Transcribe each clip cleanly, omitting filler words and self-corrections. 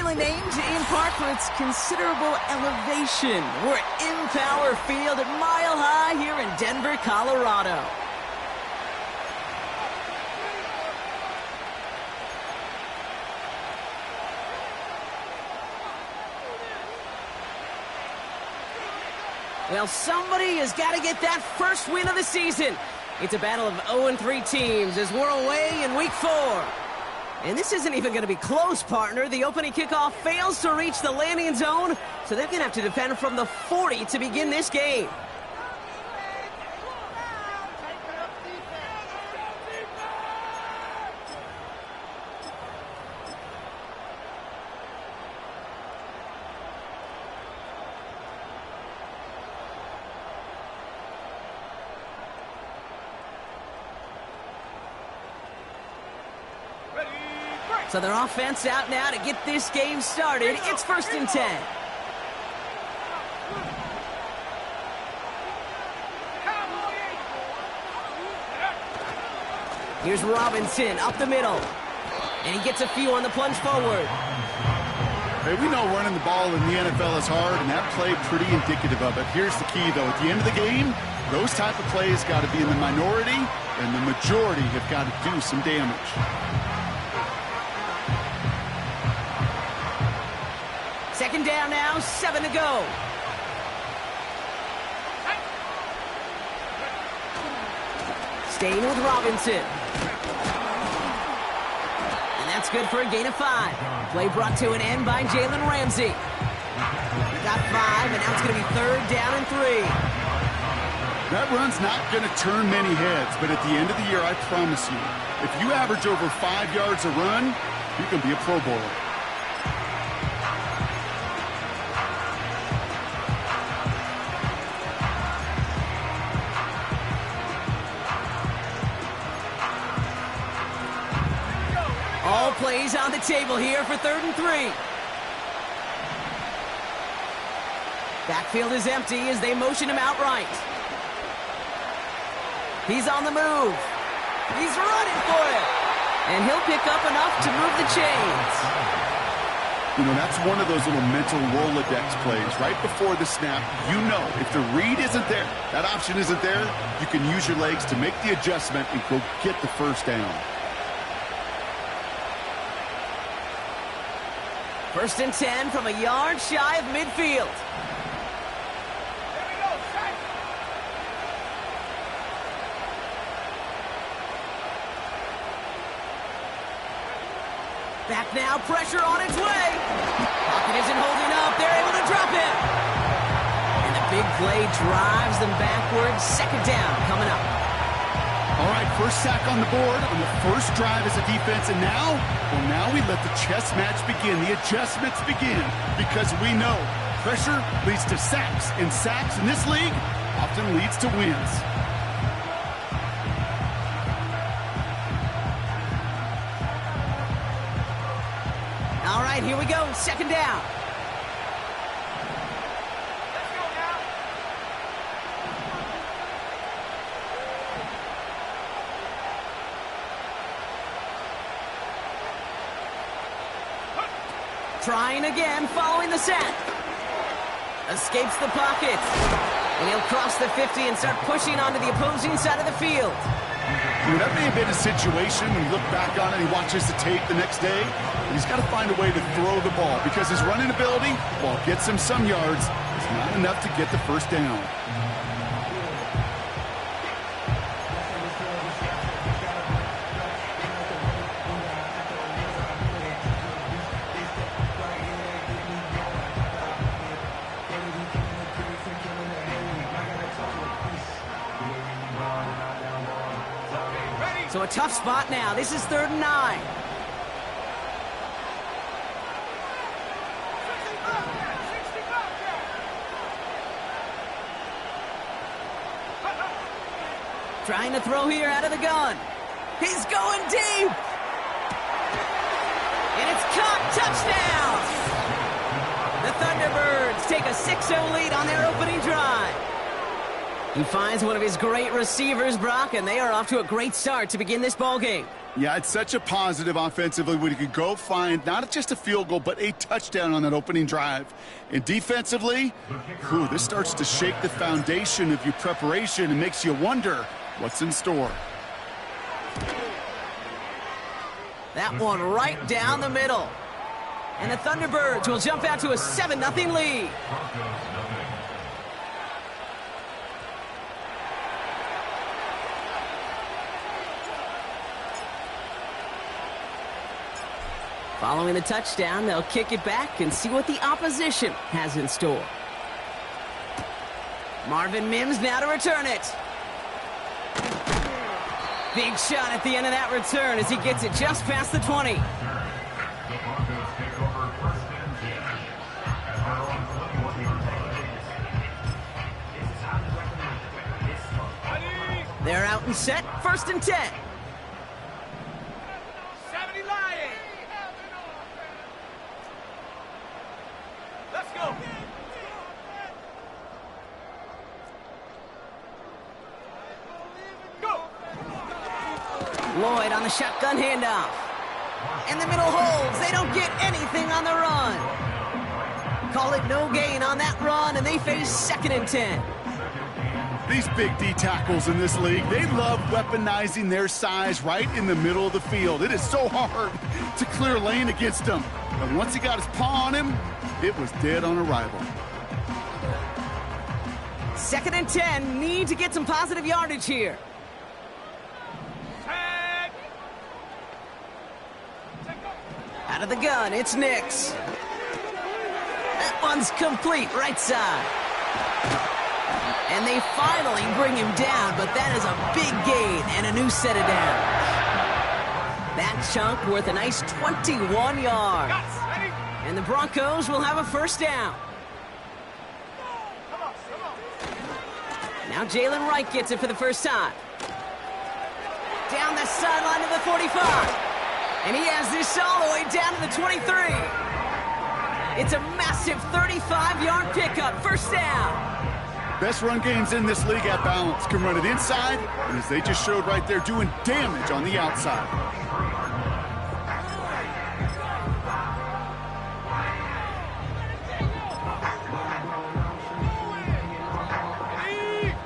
popularly named in part for its considerable elevation. We're at Empower Field at Mile High here in Denver, Colorado. Well, somebody has got to get that first win of the season. It's a battle of 0-3 teams as we're away in week 4. And this isn't even going to be close, partner. The opening kickoff fails to reach the landing zone, so they're going to have to defend from the 40 to begin this game. So their offense out now to get this game started. It's 1st and 10. Here's Robinson up the middle. And he gets a few on the plunge forward. Hey, we know running the ball in the NFL is hard, and that play pretty indicative of it. Here's the key, though. At the end of the game, those type of plays got to be in the minority, and the majority have got to do some damage. Second down now, 7 to go. Staying with Robinson. And that's good for a gain of 5. Play brought to an end by Jalen Ramsey. Got 5, and now it's going to be 3rd down and 3. That run's not going to turn many heads, but at the end of the year, I promise you, if you average over 5 yards a run, you can be a Pro Bowler. All plays on the table here for 3rd and 3. Backfield is empty as they motion him outright. He's on the move. He's running for it. And he'll pick up enough to move the chains. You know, that's one of those little mental Rolodex plays. Right before the snap, you know if the read isn't there, that option isn't there, you can use your legs to make the adjustment and go get the first down. 1st and 10 from a yard shy of midfield. Back now, pressure on its way. Pocket isn't holding up. They're able to drop it. And the big play drives them backwards. 2nd down coming up. All right, first sack on the board on the first drive as a defense, and now, well, now we let the chess match begin, the adjustments begin, because we know pressure leads to sacks, and sacks in this league often leads to wins. All right, here we go, 2nd down. Trying again, following the sack. Escapes the pocket. And he'll cross the 50 and start pushing onto the opposing side of the field. You know, that may have been a situation when you look back on it and he watches the tape the next day. He's got to find a way to throw the ball because his running ability, while it gets him some yards, is not enough to get the first down. So a tough spot now. This is 3rd and 9. Trying to throw here out of the gun. He's going deep. And it's caught. Touchdown. The Thunderbirds take a 6-0 lead on their opening drive. He finds one of his great receivers, Brock, and they are off to a great start to begin this ballgame. Yeah, it's such a positive offensively when you could go find not just a field goal, but a touchdown on that opening drive. And defensively, this starts to shake the foundation of your preparation and makes you wonder what's in store. That one right down the middle. And the Thunderbirds will jump out to a 7-0 lead. Following the touchdown, they'll kick it back and see what the opposition has in store. Marvin Mims now to return it. Big shot at the end of that return as he gets it just past the 20. They're out and set, 1st and 10. Lloyd on the shotgun handoff. And the middle holds. They don't get anything on the run. Call it no gain on that run, and they face 2nd and 10. These big D tackles in this league, they love weaponizing their size right in the middle of the field. It is so hard to clear lane against them. And once he got his paw on him, it was dead on arrival. 2nd and 10, need to get some positive yardage here. Out of the gun, it's Nix. That one's complete, right side. And they finally bring him down, but that is a big gain and a new set of downs. That chunk worth a nice 21 yards. And the Broncos will have a 1st down. Now Jalen Wright gets it for the first time. Down the sideline to the 45. And he has this all the way down to the 23. It's a massive 35-yard pickup, 1st down. Best run games in this league at balance. Can run it inside, and as they just showed right there, doing damage on the outside.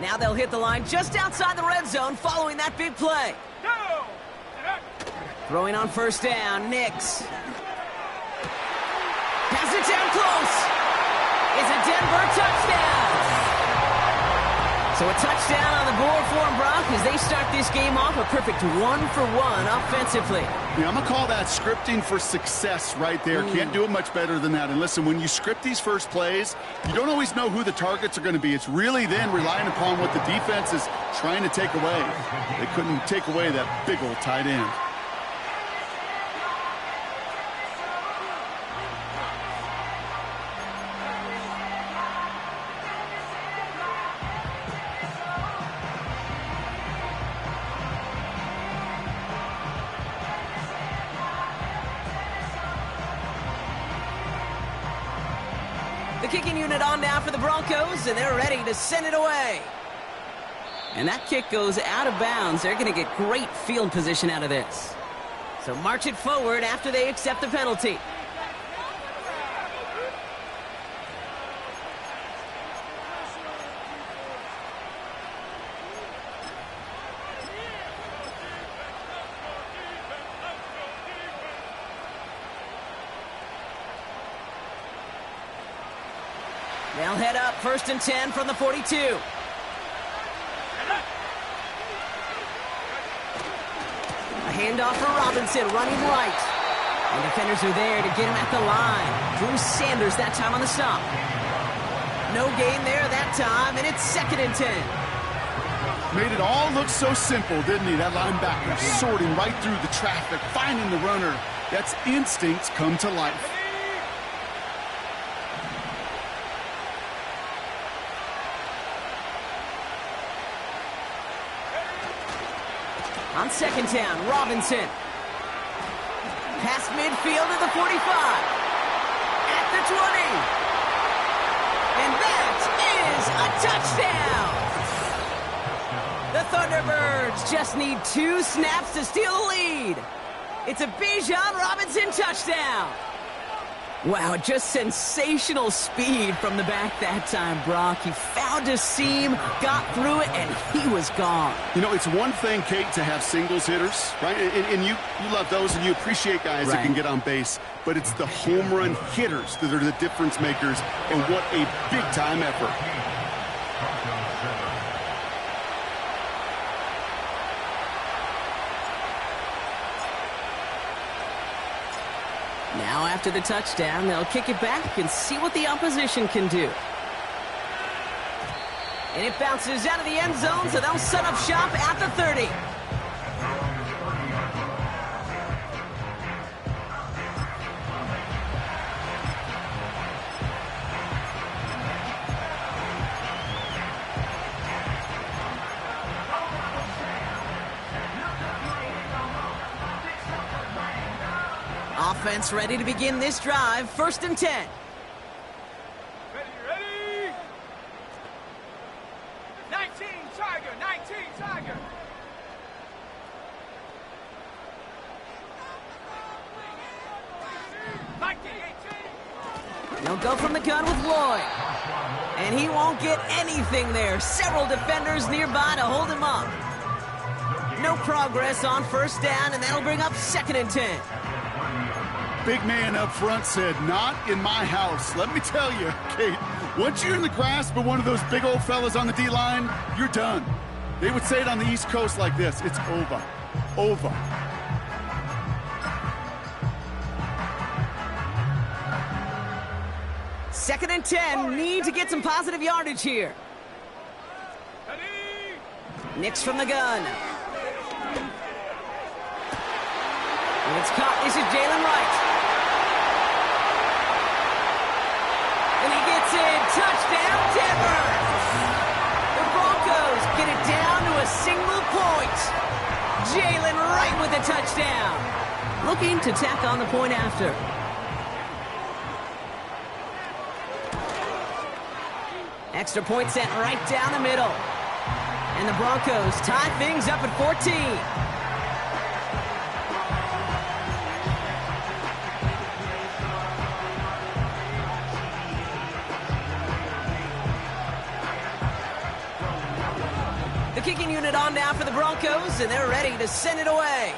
Now they'll hit the line just outside the red zone following that big play. Throwing on 1st down, Nix. Has it down close. It's a Denver touchdown. So a touchdown on the board for them, Brock, as they start this game off a perfect 1-for-1 offensively. Yeah, I'm going to call that scripting for success right there. Can't do it much better than that. And listen, when you script these first plays, you don't always know who the targets are going to be. It's really then relying upon what the defense is trying to take away. They couldn't take away that big old tight end. The kicking unit on now for the Broncos, and they're ready to send it away. And that kick goes out of bounds. They're going to get great field position out of this. So march it forward after they accept the penalty. They'll head up 1st and 10 from the 42. A handoff for Robinson, running right. And defenders are there to get him at the line. Drew Sanders that time on the stop. No gain there that time, and it's 2nd and 10. Made it all look so simple, didn't he? That linebacker sorting right through the traffic, finding the runner. That's instincts come to life. On 2nd down, Robinson. Past midfield to the 45. At the 20. And that is a touchdown. The Thunderbirds just need 2 snaps to steal the lead. It's a Bijan Robinson touchdown. Wow, just sensational speed from the back that time, Brock. He found a seam, got through it, and he was gone. You know, it's one thing, Kate, to have singles hitters, right? And you love those, and you appreciate guys that can get on base. But it's the home run hitters that are the difference makers, and what a big-time effort. Now after the touchdown, they'll kick it back and see what the opposition can do. And it bounces out of the end zone, so they'll set up shop at the 30. Offense ready to begin this drive. 1st and 10. Ready? 19 Tiger. 18. They'll go from the gun with Lloyd. And he won't get anything there. Several defenders nearby to hold him up. No progress on 1st down, and that'll bring up 2nd and 10. Big man up front said, not in my house. Let me tell you, Kate, once you're in the grasp of one of those big old fellas on the D-line, you're done. They would say it on the East Coast like this: it's over. Over. Second and 10. Need to get some positive yardage here. Nix from the gun. And it's caught. This is Jalen Wright. And he gets in. Touchdown, Denver. The Broncos get it down to a single point. Jalen Wright with a touchdown. Looking to tack on the point after. Extra point sent right down the middle. And the Broncos tie things up at 14. The kicking unit on now for the Broncos, and they're ready to send it away.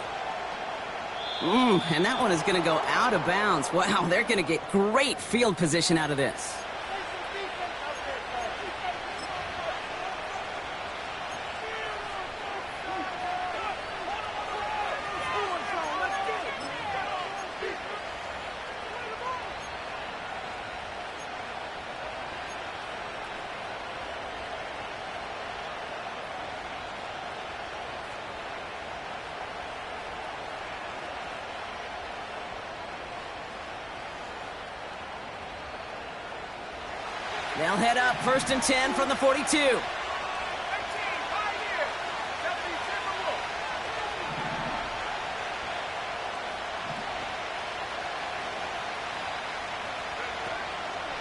And that one is going to go out of bounds. Wow, they're going to get great field position out of this. They'll head up 1st and 10 from the 42.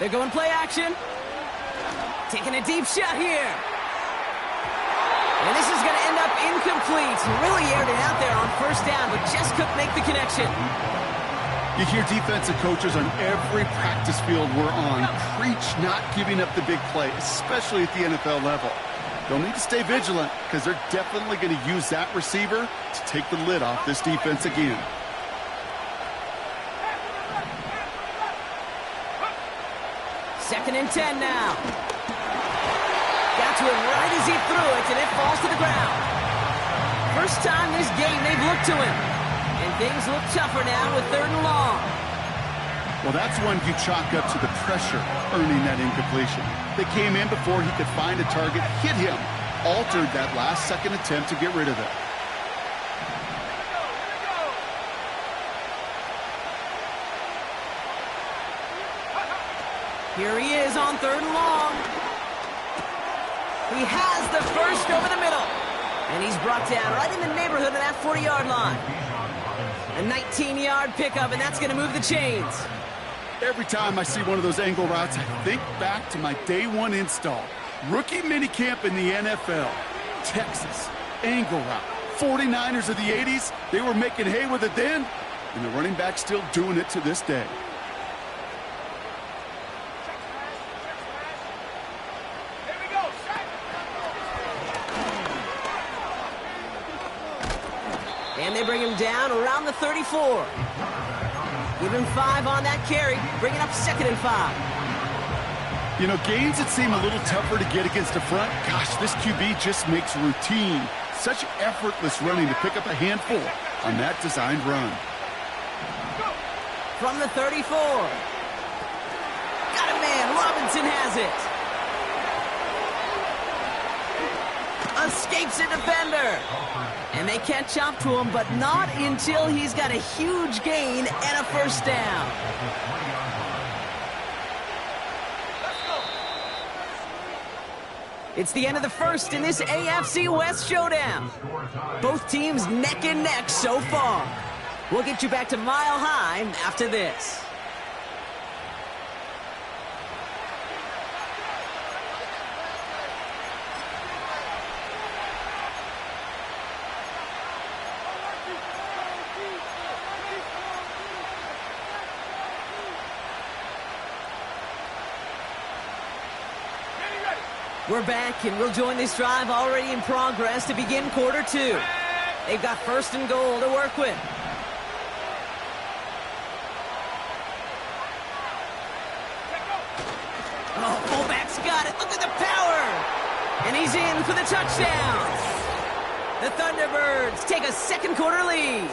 They're going play action. Taking a deep shot here. And this is going to end up incomplete. Really aired it out there on 1st down, but just couldn't make the connection. You hear defensive coaches on every practice field we're on preach not giving up the big play, especially at the NFL level. They'll need to stay vigilant because they're definitely going to use that receiver to take the lid off this defense again. Second and 10 now. Got to him right as he threw it, and it falls to the ground. First time this game they've looked to him. And things look tougher now with 3rd and long. Well, that's one you chalk up to the pressure earning that incompletion. They came in before he could find a target, hit him, altered that last-second attempt to get rid of it. Here he is on 3rd and long. He has the first over the middle. And he's brought down right in the neighborhood of that 40-yard line. A 19-yard pickup, and that's going to move the chains. Every time I see one of those angle routes, I think back to my day 1 install. Rookie minicamp in the NFL. Texas. angle route. 49ers of the 80s, they were making hay with it then, and the running back's still doing it to this day. Here we go. Set. And they bring him down around the 34. Give him 5 on that carry, bring it up 2nd and 5. You know, gains that seem a little tougher to get against the front, gosh, this QB just makes routine. Such effortless running to pick up a handful on that designed run. From the 34. Got a man, Robinson has it. Escapes a defender. And they catch up to him, but not until he's got a huge gain and a first down. It's the end of the first in this AFC West showdown. Both teams neck and neck so far. We'll get you back to Mile High after this. We're back, and we'll join this drive already in progress to begin quarter 2. They've got 1st and goal to work with. Oh, fullback's got it. Look at the power. And he's in for the touchdown. The Thunderbirds take a second quarter lead.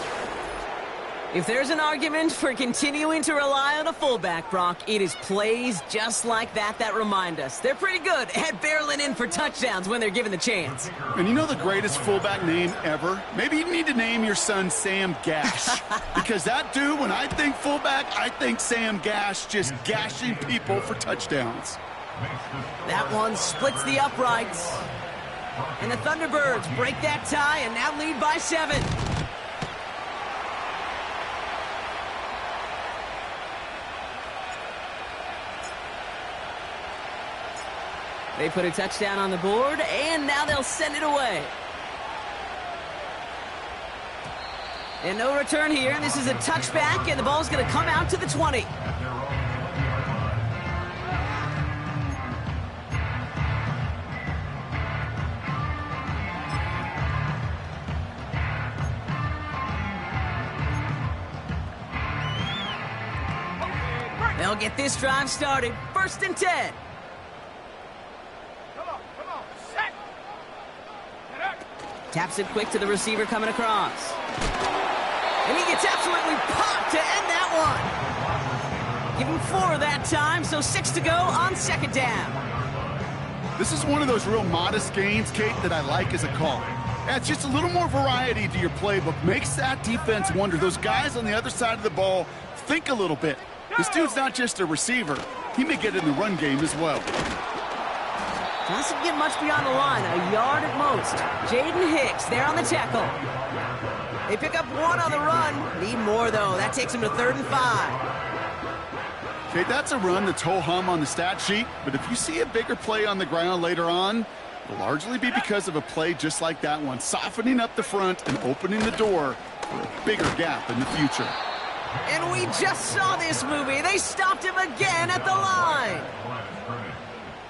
If there's an argument for continuing to rely on a fullback, Brock, it is plays just like that that remind us. They're pretty good at barreling in for touchdowns when they're given the chance. And you know the greatest fullback name ever? Maybe you need to name your son Sam Gash. Because that dude, when I think fullback, I think Sam Gash just gashing people for touchdowns. That one splits the uprights. And the Thunderbirds break that tie and now lead by 7. They put a touchdown on the board, and now they'll send it away. And no return here, and this is a touchback, and the ball's going to come out to the 20. They'll get this drive started. 1st and 10. Taps it quick to the receiver coming across. And he gets absolutely popped to end that one. Give him 4 that time, so 6 to go on 2nd down. This is one of those real modest gains, Kate, that I like as a call. It's just a little more variety to your playbook. Makes that defense wonder. Those guys on the other side of the ball think a little bit. This dude's not just a receiver. He may get in the run game as well. Doesn't get much beyond the line, a yard at most. Jaden Hicks there on the tackle. They pick up 1 on the run. Need more, though. That takes them to 3rd and 5. Okay, that's a run that's ho-hum on the stat sheet, but if you see a bigger play on the ground later on, it'll largely be because of a play just like that one, softening up the front and opening the door for a bigger gap in the future. And we just saw this movie. They stopped him again at the line.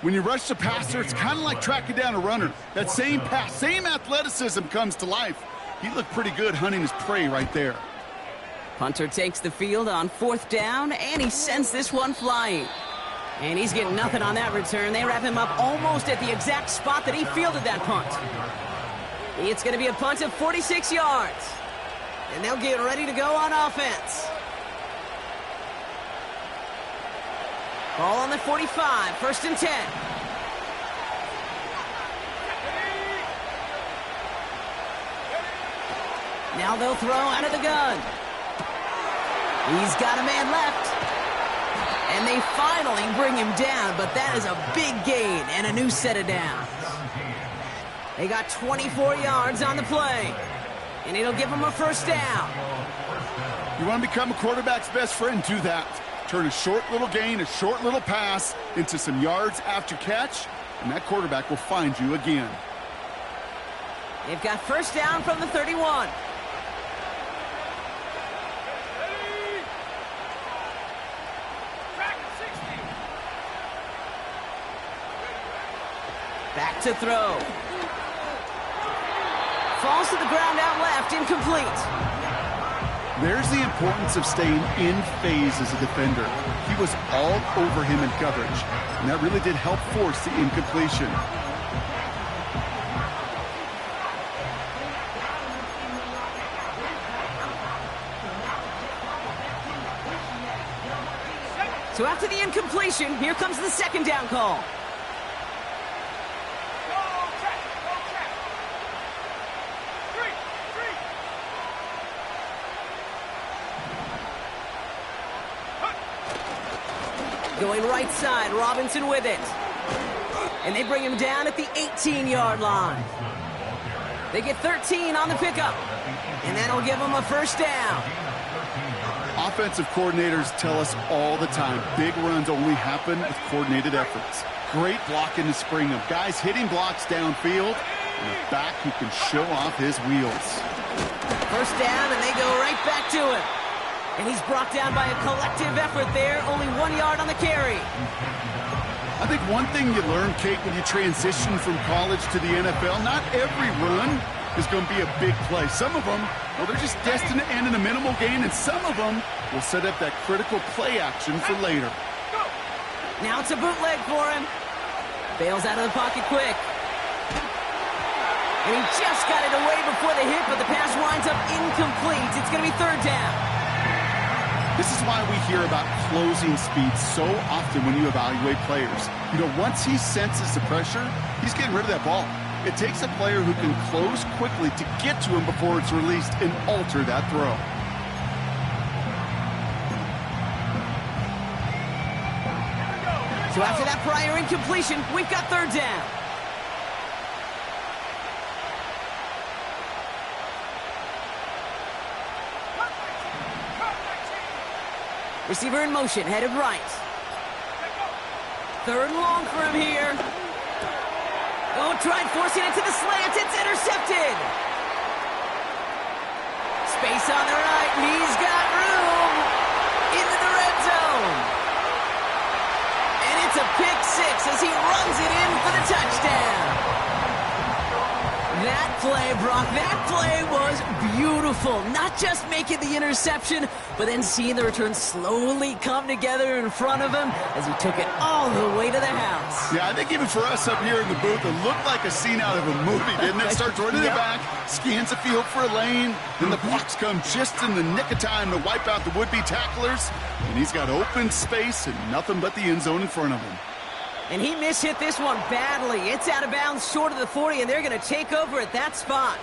When you rush the passer, it's kind of like tracking down a runner. That same pass, same athleticism comes to life. He looked pretty good hunting his prey right there. Punter takes the field on 4th down, and he sends this one flying. And he's getting nothing on that return. They wrap him up almost at the exact spot that he fielded that punt. It's going to be a punt of 46 yards. And they'll get ready to go on offense. Ball on the 45, 1st and 10. Now they'll throw out of the gun. He's got a man left. And they finally bring him down, but that is a big gain and a new set of downs. They got 24 yards on the play, and it'll give them a first down. You want to become a quarterback's best friend, do that. Turn a short little gain, a short little pass into some yards after catch, and that quarterback will find you again. They've got first down from the 31. Back to throw. Falls to the ground out left, incomplete. There's the importance of staying in phase as a defender. He was all over him in coverage, and that really did help force the incompletion. So after the incompletion, here comes the second down call. Going right side, Robinson with it. And they bring him down at the 18-yard line. They get 13 on the pickup. And that'll give them a first down. Offensive coordinators tell us all the time, big runs only happen with coordinated efforts. Great blocking to spring them. Guys hitting blocks downfield, and a back who can show off his wheels. First down, and they go right back to him. And he's brought down by a collective effort there, only 1 yard on the carry. I think one thing you learn, Kate, when you transition from college to the NFL, not every run is going to be a big play. Some of them, well, they're just destined to end in a minimal gain, and some of them will set up that critical play action for later. Now it's a bootleg for him. Bails out of the pocket quick. And he just got it away before the hit, but the pass winds up incomplete. It's going to be third down. This is why we hear about closing speed so often when you evaluate players. You know, once he senses the pressure, he's getting rid of that ball. It takes a player who can close quickly to get to him before it's released and alter that throw. So after that prior incompletion, we've got third down. Receiver in motion, headed right. Third and long for him here. Oh, tried forcing it to the slant. It's intercepted. Space on the right, and he's got room into the red zone. And it's a pick six as he runs it in for the touchdown. That play, Brock, that play was beautiful. Not just making the interception, but then seeing the return slowly come together in front of him as he took it all the way to the house. Yeah, I think even for us up here in the booth, it looked like a scene out of a movie, didn't it? Starts running it back, scans the field for a lane, then the blocks come just in the nick of time to wipe out the would-be tacklers, and he's got open space and nothing but the end zone in front of him. And he mishit this one badly. It's out of bounds short of the 40, and they're going to take over at that spot.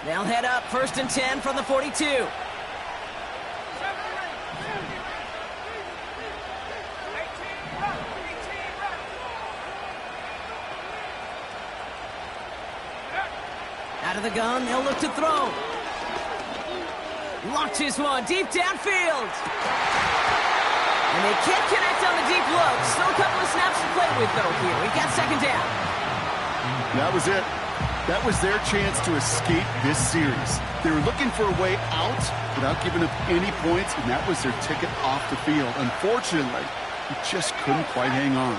They'll head up first and 10 from the 42. Out of the gun, they'll look to throw. Launches one deep downfield. And they can't connect on the deep look. Still a couple of snaps to play with, though, here. We got second down. That was it. That was their chance to escape this series. They were looking for a way out without giving up any points, and that was their ticket off the field. Unfortunately, he just couldn't quite hang on.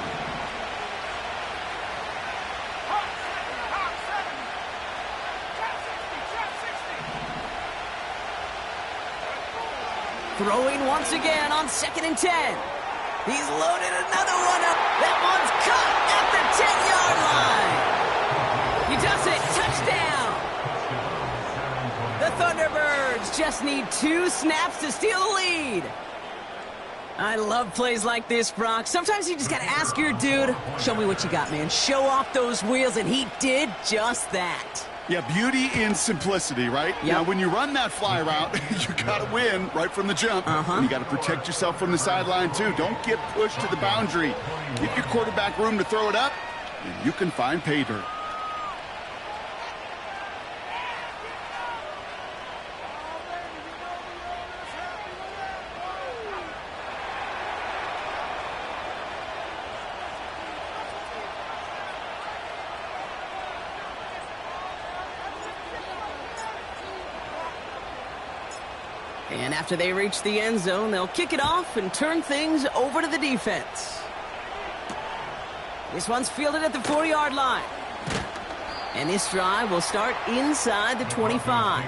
Throwing once again on second and 10. He's loaded another one up. That one's caught at the 10-yard line. He does it. Touchdown. The Thunderbirds just need 2 snaps to steal the lead. I love plays like this, Brock. Sometimes you just got to ask your dude, show me what you got, man. Show off those wheels, and he did just that. Yeah, beauty in simplicity, right? Yep. Now, when you run that fly route, you got to win right from the jump. And you got to protect yourself from the sideline, too. Don't get pushed to the boundary. Give your quarterback room to throw it up, and you can find pay dirt. And after they reach the end zone, they'll kick it off and turn things over to the defense. This one's fielded at the 40-yard line. And this drive will start inside the 25.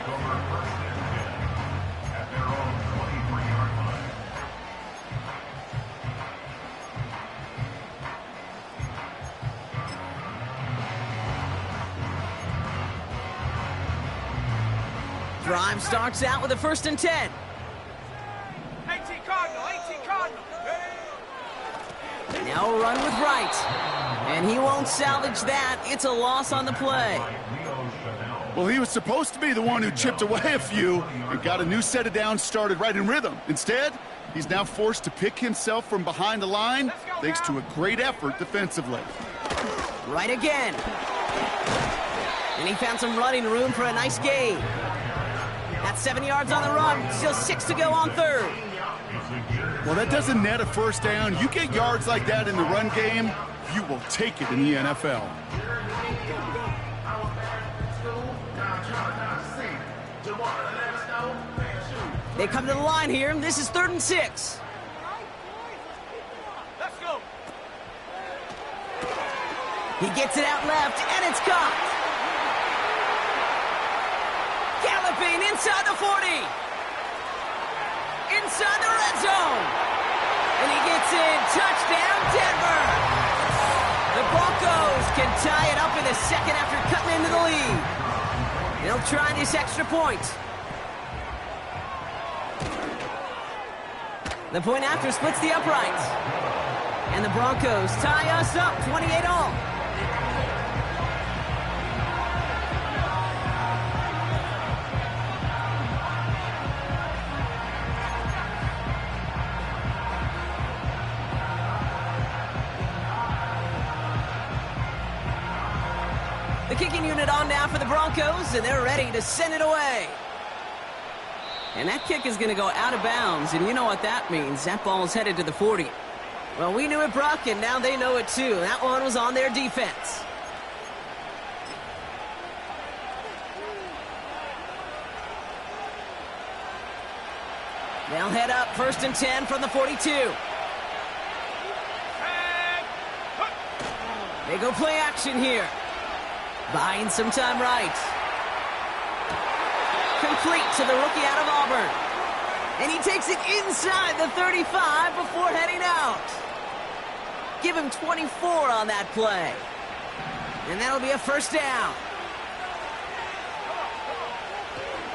Drive starts out with a 1st and 10. 18 Cardinal, 18 Cardinal. Now a run with right. And he won't salvage that. It's a loss on the play. Well, he was supposed to be the one who chipped away a few and got a new set of downs started right in rhythm. Instead, he's now forced to pick himself from behind the line thanks to a great effort defensively. Right again. And he found some running room for a nice gain. That's 7 yards on the run. Still 6 to go on 3rd. Well, that doesn't net a 1st down. You get yards like that in the run game, you will take it in the NFL. They come to the line here. This is 3rd and 6. Let's go. He gets it out left, and it's caught. Galloping inside the 40. Inside the red zone. And he gets in. Touchdown, Denver. The Broncos can tie it up in the second after cutting into the lead. They'll try this extra point. The point after splits the uprights. And the Broncos tie us up 28-all. The kicking unit on now for the Broncos, and they're ready to send it away. And that kick is going to go out of bounds, and you know what that means. That ball is headed to the 40. Well, we knew it, Brock, and now they know it too. That one was on their defense. They'll head up 1st and 10 from the 42. They go play action here. Buying some time right. Complete to the rookie out of Auburn. And he takes it inside the 35 before heading out. Give him 24 on that play. And that'll be a 1st down.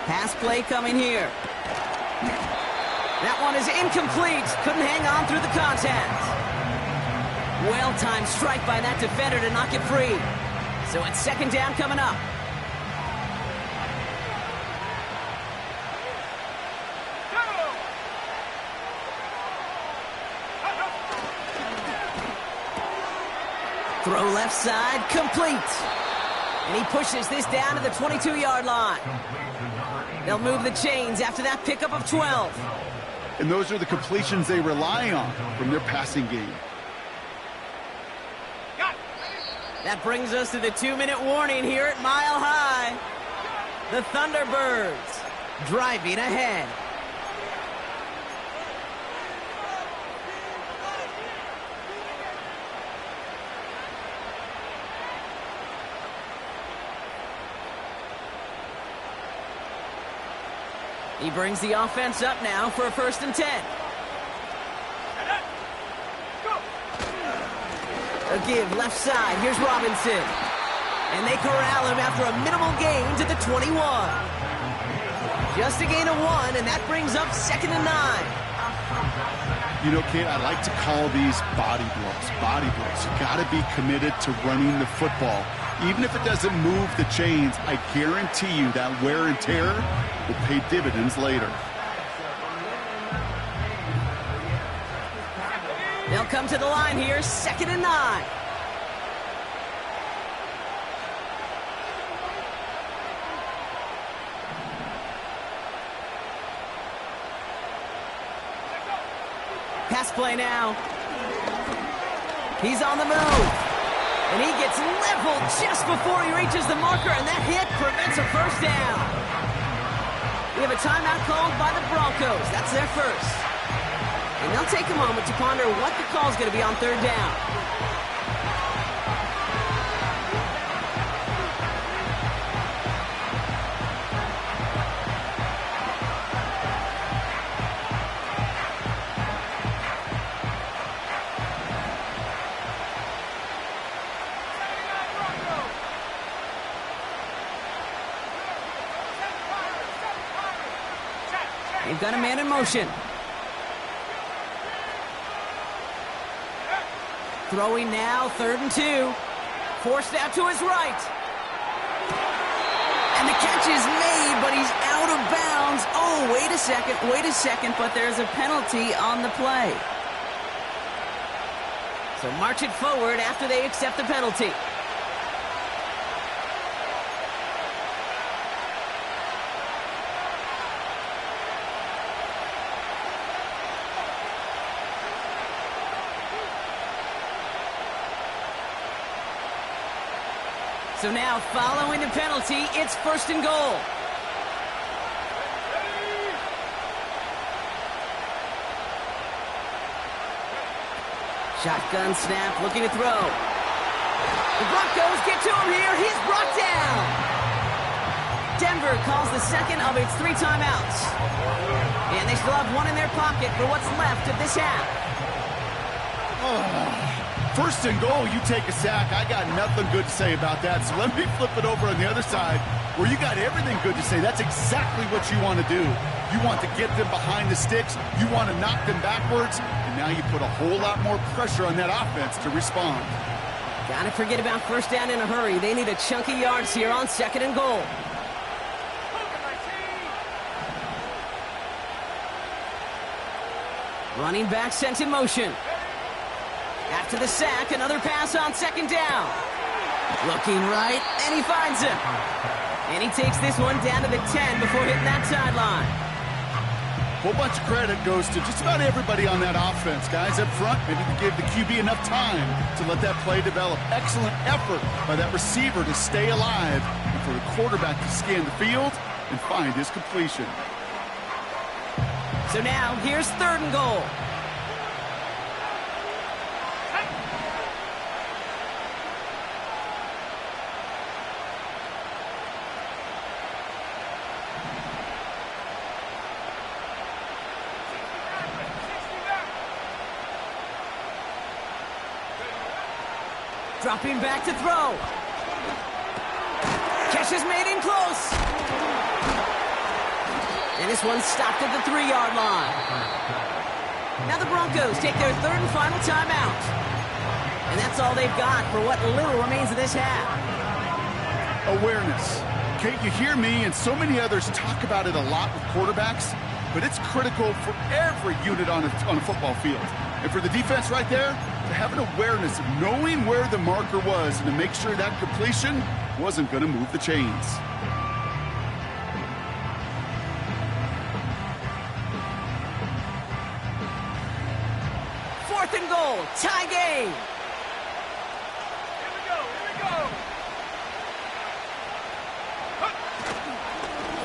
Pass play coming here. That one is incomplete. Couldn't hang on through the contact. Well-timed strike by that defender to knock it free. So it's 2nd down coming up. Throw left side, complete. And he pushes this down to the 22-yard line. They'll move the chains after that pickup of 12. And those are the completions they rely on from their passing game. That brings us to the 2-minute warning here at Mile High. The Thunderbirds driving ahead. He brings the offense up now for a 1st and 10. A give left side. Here's Robinson. And they corral him after a minimal gain to the 21. Just a gain of 1, and that brings up 2nd and 9. You know, Kate, I like to call these body blows. Body blows. You got to be committed to running the football. Even if it doesn't move the chains, I guarantee you that wear and tear will pay dividends later. They'll come to the line here, 2nd and 9. Pass play now. He's on the move. And he gets leveled just before he reaches the marker, and that hit prevents a 1st down. We have a timeout called by the Broncos. That's their first. And they'll take a moment to ponder what the call is going to be on third down. They've got a man in motion. Throwing now, 3rd and 2. Forced out to his right. And the catch is made, but he's out of bounds. Oh, wait a second, but there's a penalty on the play. So march it forward after they accept the penalty. So now, following the penalty, it's 1st and goal. Shotgun snap, looking to throw. The Broncos get to him here. He's brought down. Denver calls the second of its 3 timeouts. And they still have one in their pocket for what's left of this half. 1st and goal, you take a sack. I got nothing good to say about that. So let me flip it over on the other side where you got everything good to say. That's exactly what you want to do. You want to get them behind the sticks. You want to knock them backwards. And now you put a whole lot more pressure on that offense to respond. Gotta forget about 1st down in a hurry. They need a chunk of yards here on 2nd and goal. Running back sent in motion. After the sack, another pass on 2nd down. Looking right, and he finds him. And he takes this one down to the 10 before hitting that sideline. Whole bunch of credit goes to just about everybody on that offense. Guys up front, maybe they gave the QB enough time to let that play develop. Excellent effort by that receiver to stay alive and for the quarterback to scan the field and find his completion. So now, here's 3rd and goal. Dropping back to throw. Catch is made in close. And this one's stopped at the 3-yard line. Now the Broncos take their 3rd and final timeout. And that's all they've got for what little remains of this half. Awareness. Kate, you hear me and so many others talk about it a lot with quarterbacks, but it's critical for every unit on a football field. And for the defense right there, to have an awareness of knowing where the marker was and to make sure that completion wasn't going to move the chains. Fourth and goal, tie game. Here we go.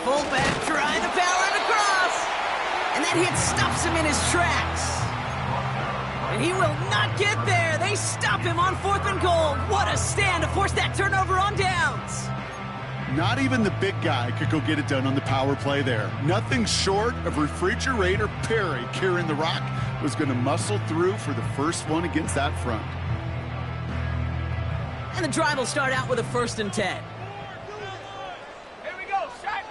Fullback trying to power it across. And that hit stops him in his tracks. And he will not get there. They stop him on 4th and goal. What a stand to force that turnover on downs. Not even the big guy could go get it done on the power play there. Nothing short of Refrigerator Perry carrying the rock was going to muscle through for the first one against that front. And the drive will start out with a 1st and 10. Here we go, set.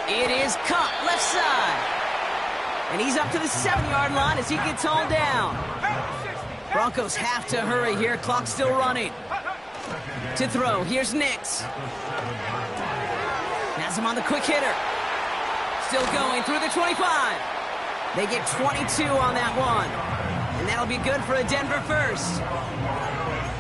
It is caught left side. And he's up to the 7-yard line as he gets hauled down. Broncos have to hurry here. Clock still running. To throw, here's Nix. Has him on the quick hitter. Still going through the 25. They get 22 on that one. And that'll be good for a Denver first.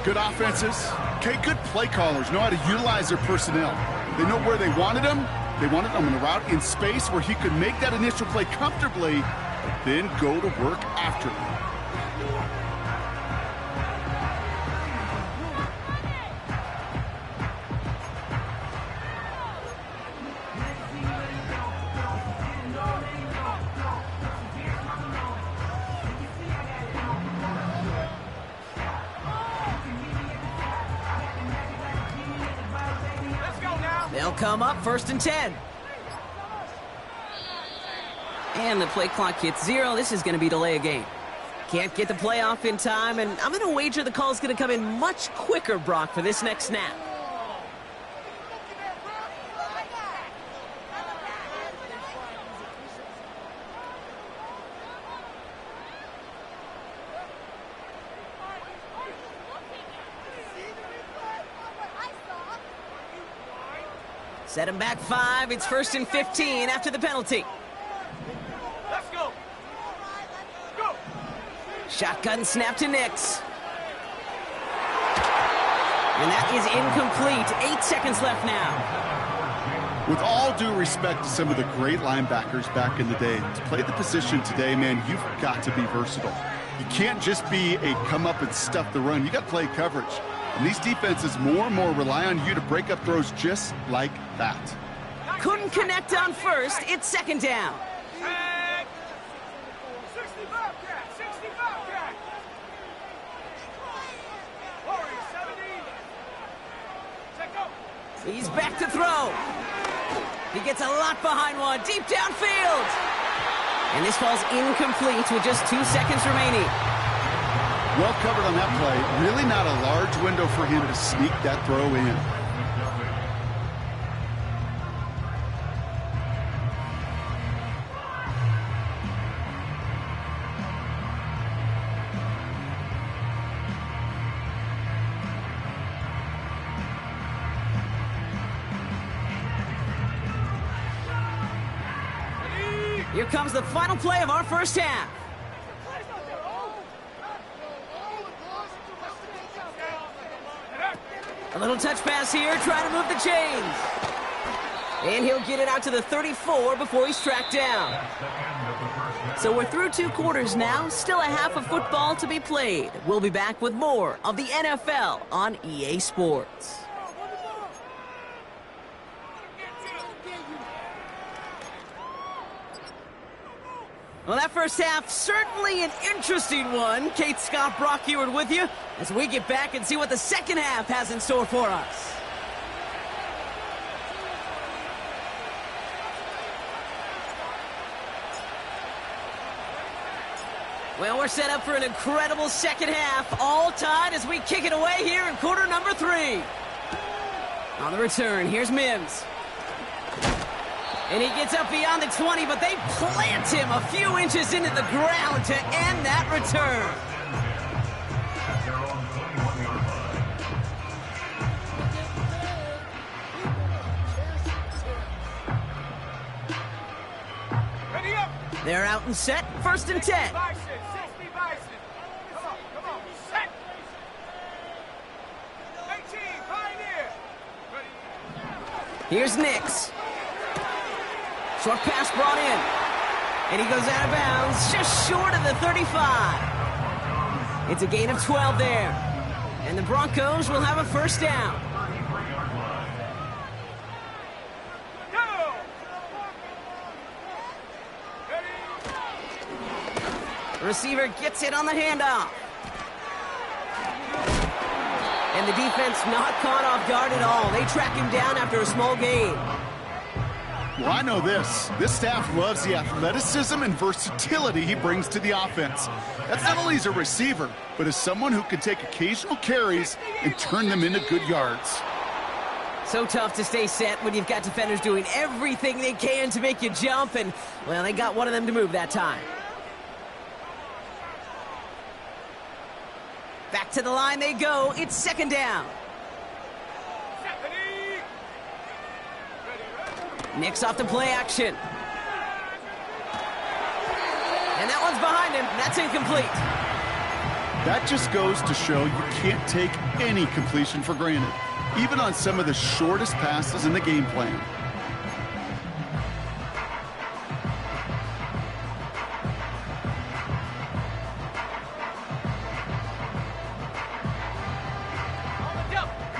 Good offenses. Okay, good play callers know how to utilize their personnel. They know where they wanted them. They wanted him in a route in space where he could make that initial play comfortably, but then go to work after. They'll come up 1st and 10. And the play clock hits 0. This is going to be delay a game. Can't get the play off in time, and I'm going to wager the call is going to come in much quicker, Brock, for this next snap. Set him back 5. It's 1st and 15 after the penalty. Let's go. Go. Shotgun snap to Nix. And that is incomplete. 8 seconds left now. With all due respect to some of the great linebackers back in the day, to play the position today, man, you've got to be versatile. You can't just be a come up and stuff the run. You got to play coverage. And these defenses more and more rely on you to break up throws just like that. Couldn't connect on 1st. It's 2nd down. 65 cat. 65 cat. Warriors 17. Check go. He's back to throw. He gets a lot behind one. Deep downfield. And this falls incomplete with just 2 seconds remaining. Well covered on that play. Really not a large window for him to sneak that throw in. Here comes the final play of our first half. A little touch pass here, trying to move the chains. And he'll get it out to the 34 before he's tracked down. So we're through 2 quarters now, still a half of football to be played. We'll be back with more of the NFL on EA Sports. Well, that first half, certainly an interesting one. Kate Scott, Brock Ewart with you as we get back and see what the second half has in store for us. Well, we're set up for an incredible second half, all tied as we kick it away here in quarter number 3. On the return, here's Mims. And he gets up beyond the 20, but they plant him a few inches into the ground to end that return. Ready up. They're out and set, 1st and 10. Bison. 60 Bison. Come on. Set. 18. Pioneer. Ready. Here's Nix. Short pass brought in. And he goes out of bounds, just short of the 35. It's a gain of 12 there. And the Broncos will have a first down. Go. Ready. Receiver gets it on the handoff. And the defense not caught off guard at all. They track him down after a small gain. Well, I know this. This staff loves the athleticism and versatility he brings to the offense. That's not only as a receiver, but as someone who can take occasional carries and turn them into good yards. So tough to stay set when you've got defenders doing everything they can to make you jump, and, well, they got one of them to move that time. Back to the line they go. It's 2nd down. Nix off the play action. And that one's behind him. That's incomplete. That just goes to show you can't take any completion for granted, even on some of the shortest passes in the game plan.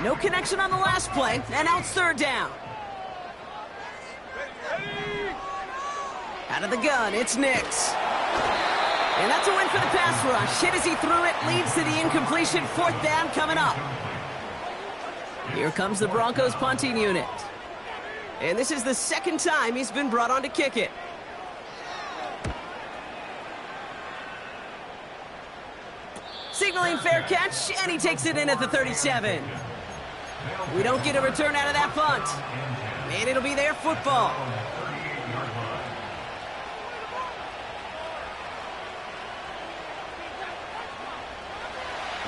No connection on the last play, and now it's 3rd down. Out of the gun, it's Nix. And that's a win for the pass rush. Hit as he threw it, leads to the incompletion. 4th down coming up. Here comes the Broncos punting unit. And this is the second time he's been brought on to kick it. Signaling fair catch, and he takes it in at the 37. We don't get a return out of that punt. And it'll be their football.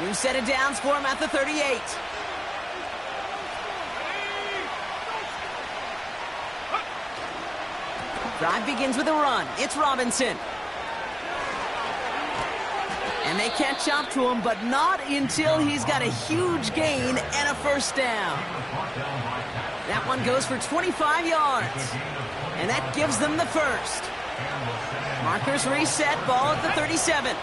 New set of downs for him at the 38. Drive begins with a run. It's Robinson. And they catch up to him, but not until he's got a huge gain and a first down. That one goes for 25 yards. And that gives them the first. Markers reset, ball at the 37.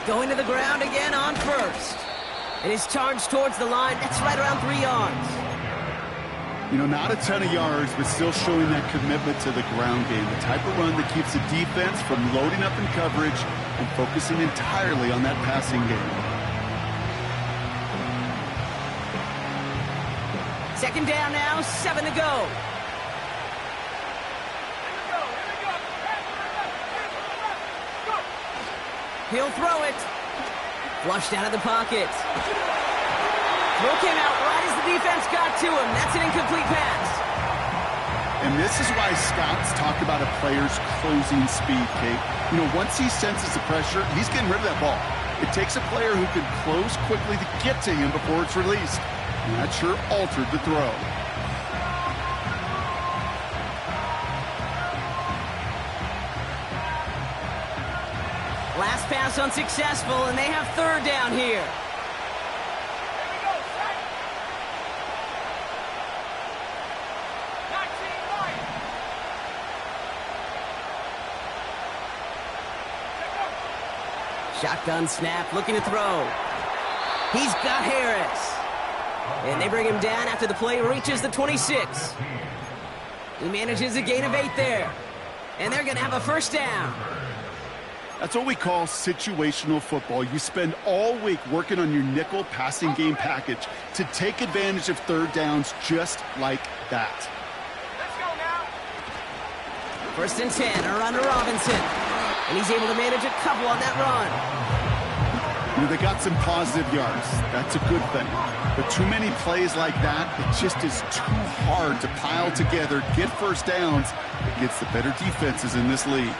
Going to the ground again on first. And his charge towards the line, that's right around 3 yards. You know, not a ton of yards, but still showing that commitment to the ground game. The type of run that keeps the defense from loading up in coverage and focusing entirely on that passing game. Second down now, 7 to go. He'll throw it. Flushed out of the pocket. Throw came out right as the defense got to him. That's an incomplete pass. And this is why scouts talk about a player's closing speed, Kate. You know, once he senses the pressure, he's getting rid of that ball. It takes a player who can close quickly to get to him before it's released. And that sure altered the throw. Last pass unsuccessful, and they have third down here. Shotgun snap, looking to throw. He's got Harris. And they bring him down after the play reaches the 26. He manages a gain of 8 there. And they're going to have a first down. That's what we call situational football. You spend all week working on your nickel passing game package to take advantage of third downs just like that. Let's go now. First and 10, a run to Robinson. And he's able to manage a couple on that run. You know, they got some positive yards. That's a good thing. But too many plays like that, it just is too hard to pile together, get first downs against the better defenses in this league.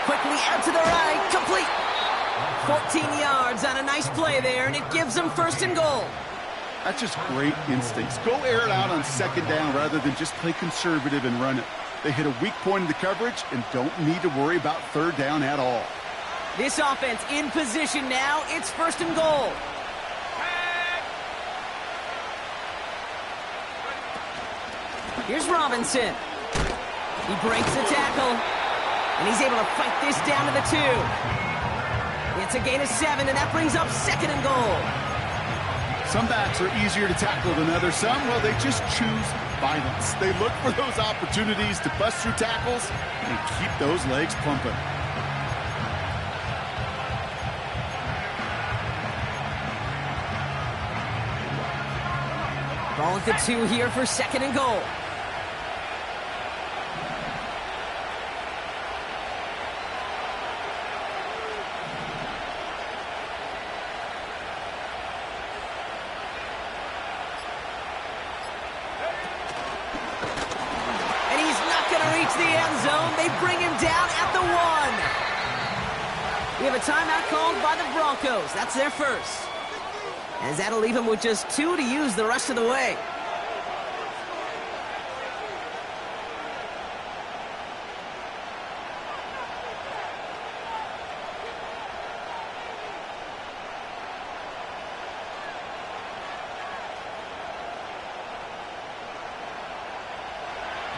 Quickly out to the right, complete. 14 yards on a nice play there, and it gives them first and goal. That's just great instincts. Go air it out on second down rather than just play conservative and run it. They hit a weak point in the coverage and don't need to worry about third down at all. This offense in position now. It's first and goal. Here's Robinson. He breaks the tackle, and he's able to fight this down to the 2. It's a gain of 7, and that brings up second and goal. Some backs are easier to tackle than others. Some, well, they just choose violence. They look for those opportunities to bust through tackles and keep those legs pumping. Ball at the 2 here for second and goal. The end zone. They bring him down at the 1. We have a timeout called by the Broncos. That's their first. As that'll leave him with just 2 to use the rest of the way.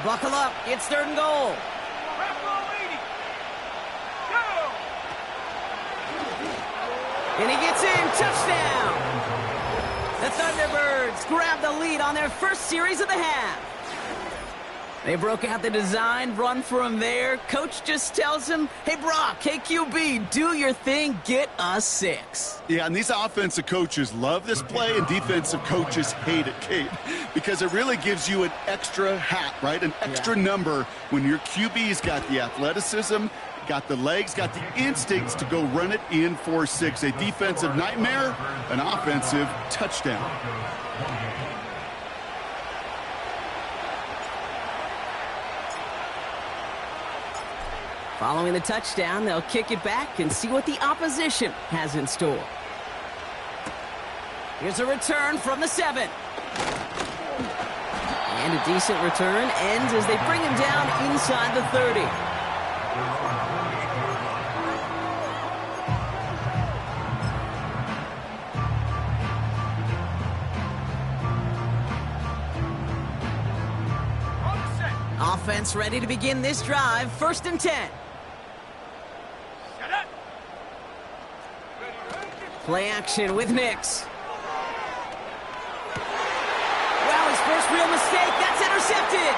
Buckle up. It's third and goal. And he gets in. Touchdown. The Thunderbirds grab the lead on their first series of the half. They broke out the design run for him there. Coach just tells him, hey, Brock, hey, QB, do your thing, get us 6. Yeah, and these offensive coaches love this play, and defensive coaches hate it, Kate, because it really gives you an extra hat, right? An extra number when your QB's got the athleticism, got the legs, got the instincts to go run it in for 6. A defensive nightmare, an offensive touchdown. Following the touchdown, they'll kick it back and see what the opposition has in store. Here's a return from the 7. And a decent return ends as they bring him down inside the 30. Offense ready to begin this drive. 1st and 10. Play action with Nix. Wow, his first real mistake. That's intercepted.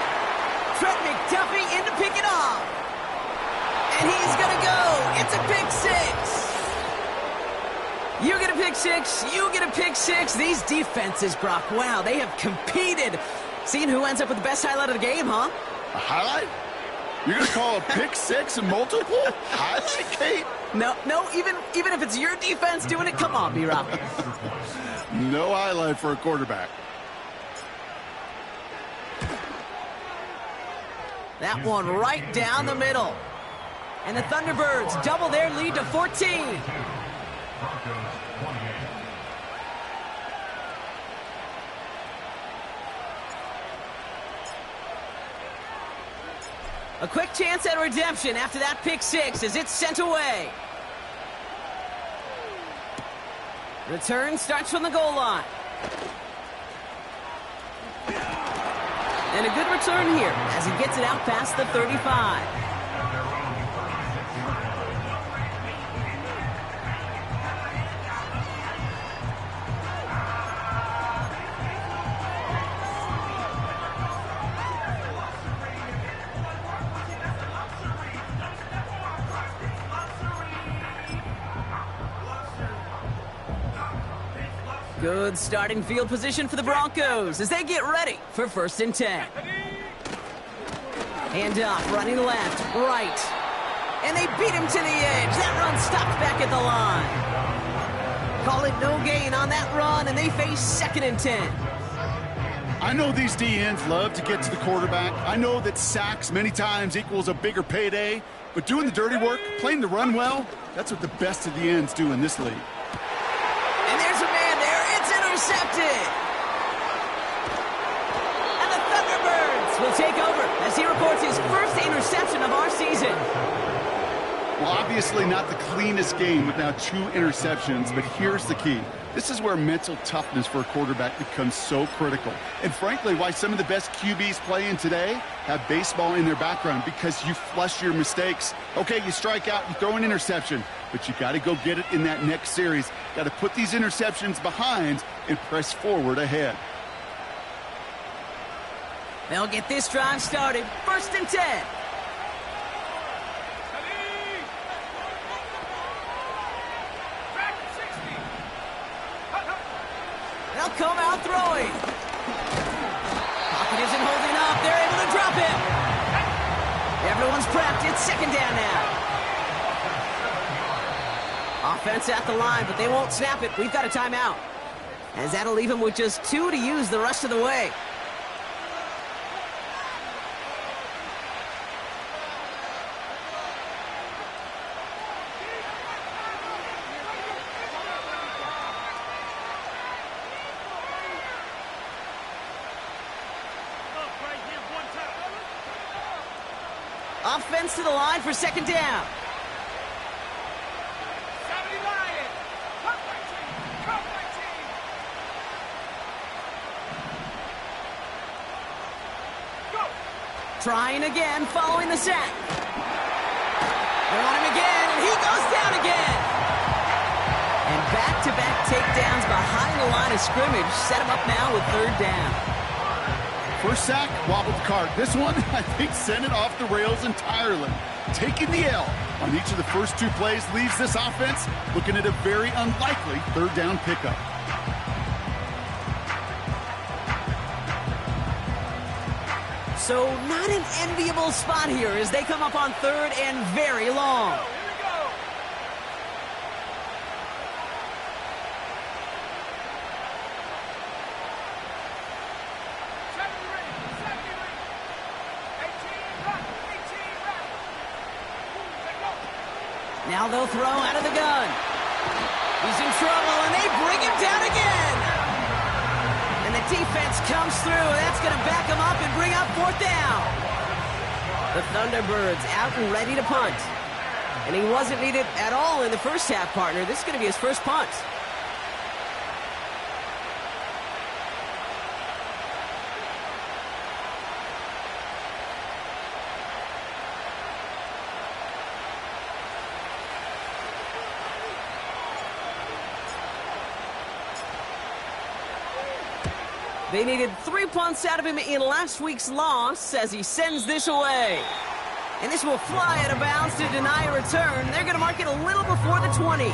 Trent McDuffie in to pick it off. And he's going to go. It's a pick 6. You get a pick 6. You get a pick 6. These defenses, Brock, wow, they have competed. Seeing who ends up with the best highlight of the game, huh? A highlight? You're going to call a pick 6 and multiple? Highlight, Kate? No, even if it's your defense doing it, come on, B-Rock. No highlight for a quarterback. That one right down the middle. And the Thunderbirds double their lead to 14. A quick chance at redemption after that pick 6 as it's sent away. Return starts from the goal line. And a good return here as he gets it out past the 35. Good starting field position for the Broncos as they get ready for 1st and 10. Hand off, running left, right. And they beat him to the edge. That run stopped back at the line. Call it no gain on that run, and they face 2nd and 10. I know these DNs love to get to the quarterback. I know that sacks many times equals a bigger payday. But doing the dirty work, playing the run well, that's what the best of the ends do in this league. And there's a man there. It's intercepted. And the Thunderbirds will take over as he reports his first interception of our season. Well, obviously not the cleanest game with now 2 interceptions, but here's the key. This is where mental toughness for a quarterback becomes so critical. And frankly, why some of the best QBs playing today have baseball in their background, because you flush your mistakes. Okay, you strike out, you throw an interception, but you got to go get it in that next series. Got to put these interceptions behind and press forward ahead. They'll get this drive started. 1st and 10. They'll come out throwing. Pocket isn't holding up. They're able to drop him. Everyone's prepped. It's 2nd down now. Offense at the line, but they won't snap it. We've got a timeout. As that'll leave him with just 2 to use the rest of the way. Offense to the line for 2nd down. 70 Lions. Come my team. Come my team. Go. Trying again, following the sack. They're on him again, and he goes down again. And back-to-back takedowns behind the line of scrimmage set him up now with 3rd down. First sack, wobbled the cart. This one, I think, sent it off the rails entirely. Taking the L on each of the first two plays leaves this offense looking at a very unlikely third down pickup. So not an enviable spot here as they come up on third and very long. Now they'll throw out of the gun. He's in trouble, and they bring him down again. And the defense comes through. That's going to back him up and bring up fourth down. The Thunderbirds out and ready to punt. And he wasn't needed at all in the first half, partner. This is going to be his first punt. They needed 3 punts out of him in last week's loss as he sends this away. And this will fly out of bounds to deny a return. They're going to mark it a little before the 20.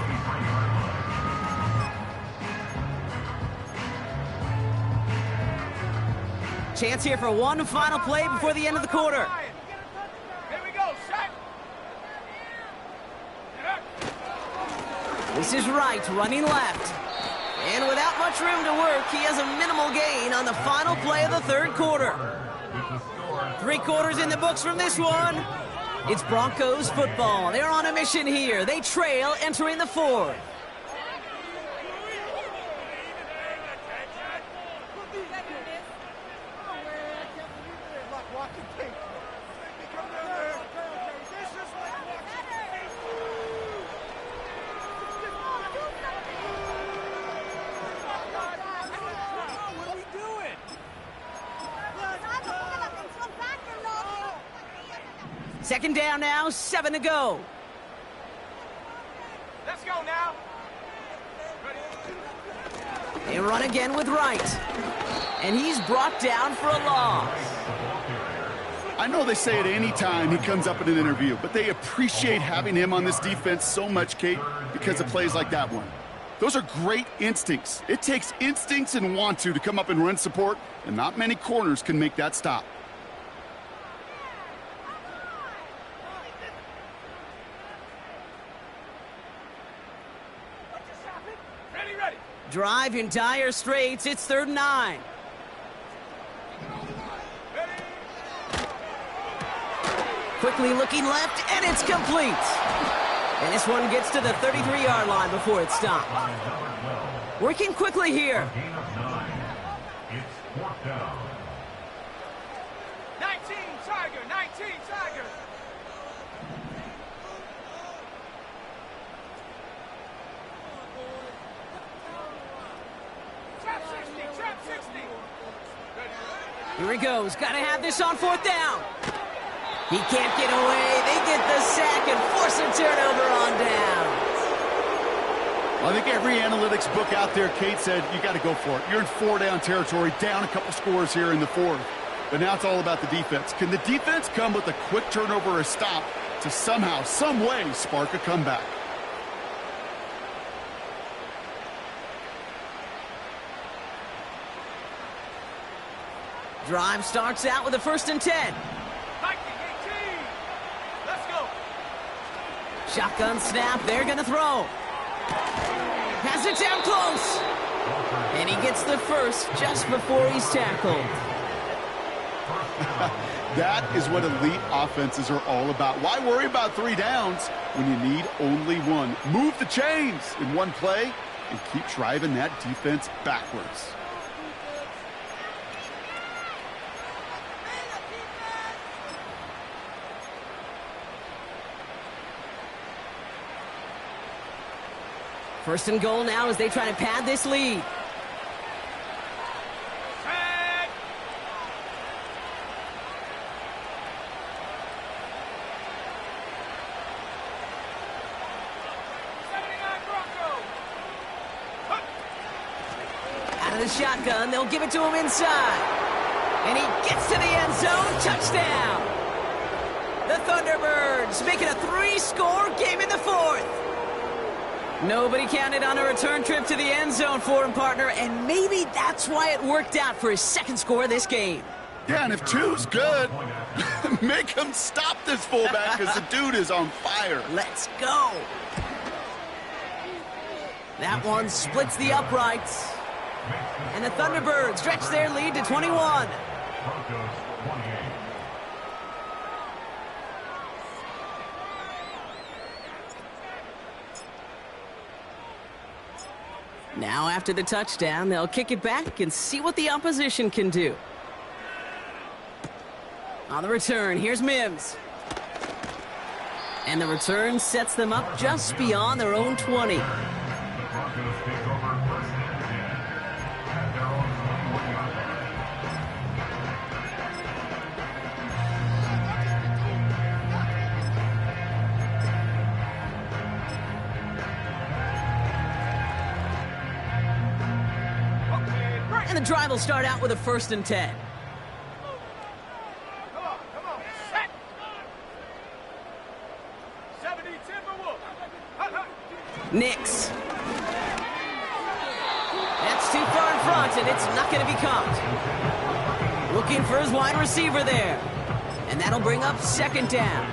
Chance here for one final play before the end of the quarter. Here we go, set. This is Wright running left. And without much room to work, he has a minimal gain on the final play of the third quarter. 3 quarters in the books from this one. It's Broncos football. They're on a mission here. They trail entering the fourth. Second down now, 7 to go. Let's go now. They run again with Wright. And he's brought down for a loss. I know they say it any time he comes up in an interview, but they appreciate having him on this defense so much, Kate, because of plays like that one. Those are great instincts. It takes instincts and want to come up and run support, and not many corners can make that stop. Drive in dire straits. It's 3rd and 9. Quickly looking left, and it's complete. And this one gets to the 33-yard line before it's stopped. Working quickly here. 19 Tiger, 19 Tiger. Trap 60. Here he goes. Got to have this on 4th down. He can't get away. They get the sack and force a turnover on downs. Well, I think every analytics book out there, Kate, said you got to go for it. You're in 4-down territory, down a couple scores here in the 4th. But now it's all about the defense. Can the defense come with a quick turnover or a stop to somehow, some way, spark a comeback? Drive starts out with a 1st and 10. 19, 18. Let's go. Shotgun snap. They're going to throw. Has it down close. And he gets the first just before he's tackled. That is what elite offenses are all about. Why worry about 3 downs when you need only 1? Move the chains in one play and keep driving that defense backwards. First and goal now as they try to pad this lead. Tag. Out of the shotgun, they'll give it to him inside. And he gets to the end zone. Touchdown. The Thunderbirds make it a 3-score game in the fourth. Nobody counted on a return trip to the end zone for him, partner, and maybe that's why it worked out for his second score of this game. Yeah, and if two's good, make him stop this fullback because the dude is on fire. Let's go. That one splits the uprights. And the Thunderbirds stretch their lead to 21. Now after the touchdown, they'll kick it back and see what the opposition can do. On the return, here's Mims. And the return sets them up just beyond their own 20. And the drive will start out with a 1st and 10. Come on, set. 70 Timberwolves. Nix. That's too far in front, and it's not going to be caught. Looking for his wide receiver there. And that'll bring up 2nd down.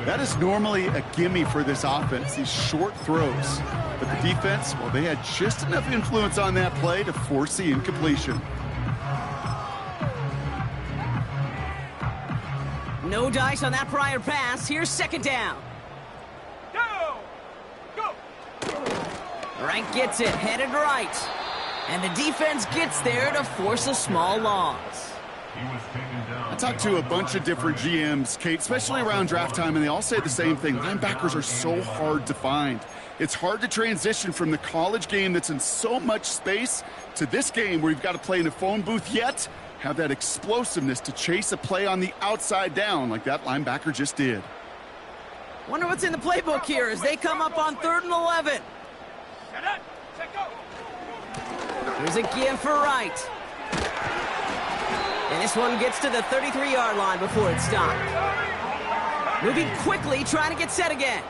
That is normally a gimme for this offense, these short throws. But the defense, well, they had just enough influence on that play to force the incompletion. No dice on that prior pass. Here's 2nd down. Go! Rank gets it, headed right. And the defense gets there to force a small loss. I talked to a bunch of different GMs, Kate, especially around draft time, and they all say the same thing. Linebackers are so hard to find. It's hard to transition from the college game that's in so much space to this game where you've got to play in a phone booth, yet have that explosiveness to chase a play on the outside down like that linebacker just did. Wonder what's in the playbook here as they come up on 3rd and 11. Set up. Set go. Here's a give for Wright. And this one gets to the 33-yard line before it's stopped. Moving quickly, trying to get set again.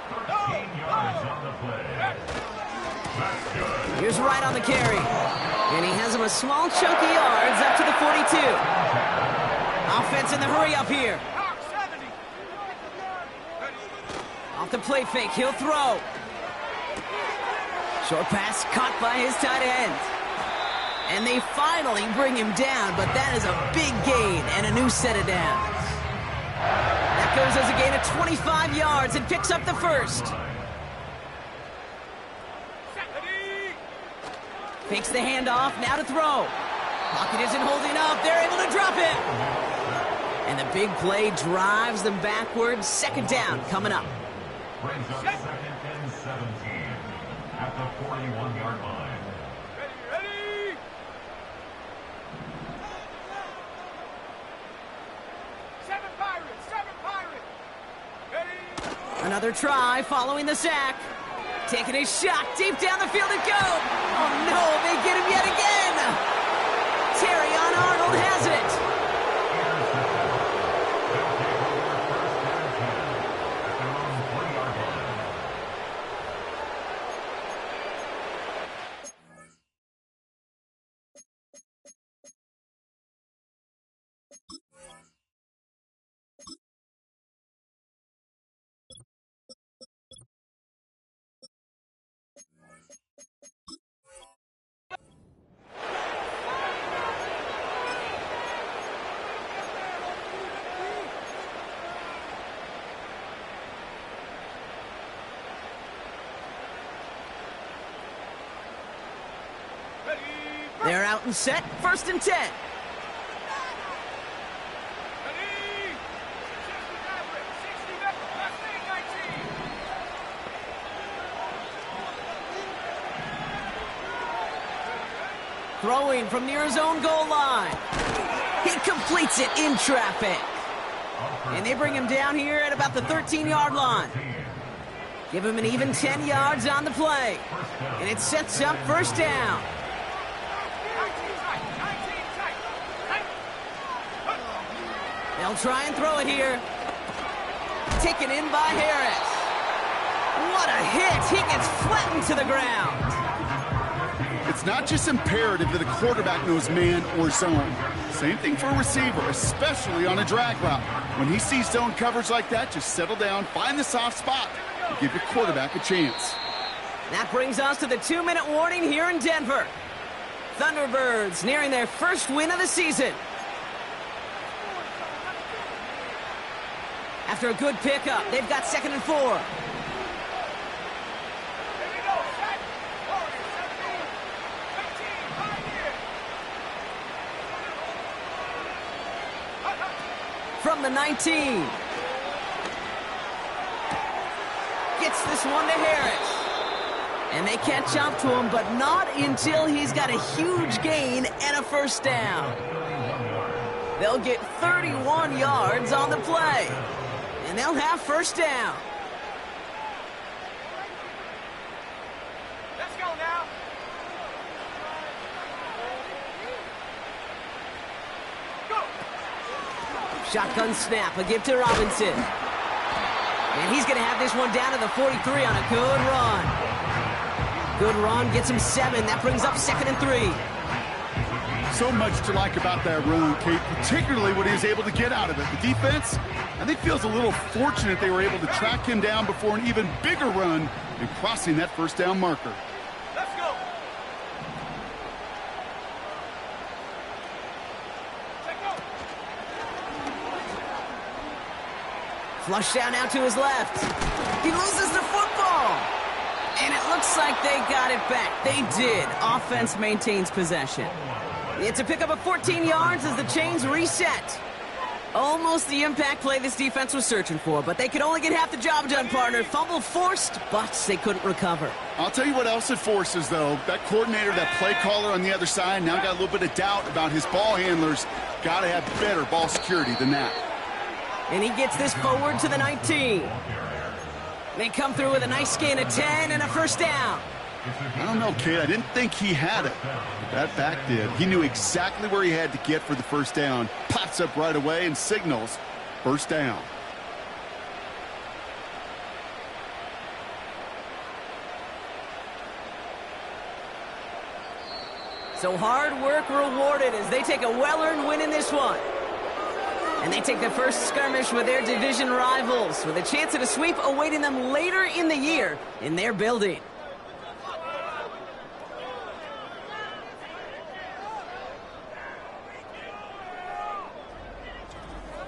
Here's Wright on the carry. And he has him a small chunk of yards up to the 42. Offense in the hurry up here. Off the play fake, he'll throw. Short pass caught by his tight end. And they finally bring him down, but that is a big gain and a new set of downs. That goes as a gain of 25 yards and picks up the 1st. Fakes the handoff, now to throw. Pocket isn't holding up, they're able to drop it. And the big play drives them backwards. 2nd down coming up. Brings up 2nd and 17 at the 41-yard line. Ready? Seven Pirates. Ready? Another try following the sack. Taking a shot deep down the field it goes. Oh no, they get him yet again. Terrion Arnold has it. They're out and set. 1st and 10. Ready? Throwing from near his own goal line. He completes it in traffic. And they bring him down here at about the 13-yard line. Give him an even 10 yards on the play. And it sets up 1st down. They'll try and throw it here. Taken in by Harris. What a hit! He gets flattened to the ground. It's not just imperative that a quarterback knows man or zone. Same thing for a receiver, especially on a drag route. When he sees zone coverage like that, just settle down, find the soft spot, and give your quarterback a chance. That brings us to the 2-minute warning here in Denver. Thunderbirds nearing their first win of the season. After a good pickup, they've got 2nd and 4. From the 19. Gets this one to Harris. And they catch up to him, but not until he's got a huge gain and a first down. They'll get 31 yards on the play. And they'll have first down. Let's go now. Go. Shotgun snap, a give to Robinson. And he's going to have this one down to the 43 on a good run. Good run, gets him 7. That brings up 2nd and 3. So much to like about that run, Kate, particularly what he was able to get out of it. The defense, I think, feels a little fortunate they were able to track him down before an even bigger run and crossing that first down marker. Let's go. Take go. Flush down now to his left. He loses the football. And it looks like they got it back. They did. Offense maintains possession. It's a pickup of 14 yards as the chains reset. Almost the impact play this defense was searching for, but they could only get half the job done, partner. Fumble forced, but they couldn't recover. I'll tell you what else it forces, though. That coordinator, that play caller on the other side, now got a little bit of doubt about his ball handlers. Got to have better ball security than that. And he gets this forward to the 19. They come through with a nice gain of 10 and a first down. I don't know, kid. I didn't think he had it. But that back did. He knew exactly where he had to get for the first down. Pops up right away and signals first down. So hard work rewarded as they take a well-earned win in this one. And they take the first skirmish with their division rivals, with a chance at a sweep awaiting them later in the year in their building.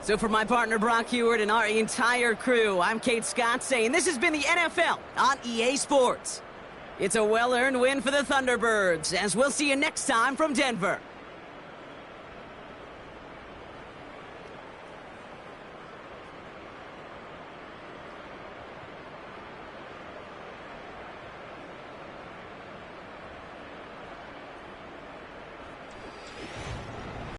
So for my partner Brock Heward and our entire crew, I'm Kate Scott saying this has been the NFL on EA Sports. It's a well-earned win for the Thunderbirds, as we'll see you next time from Denver.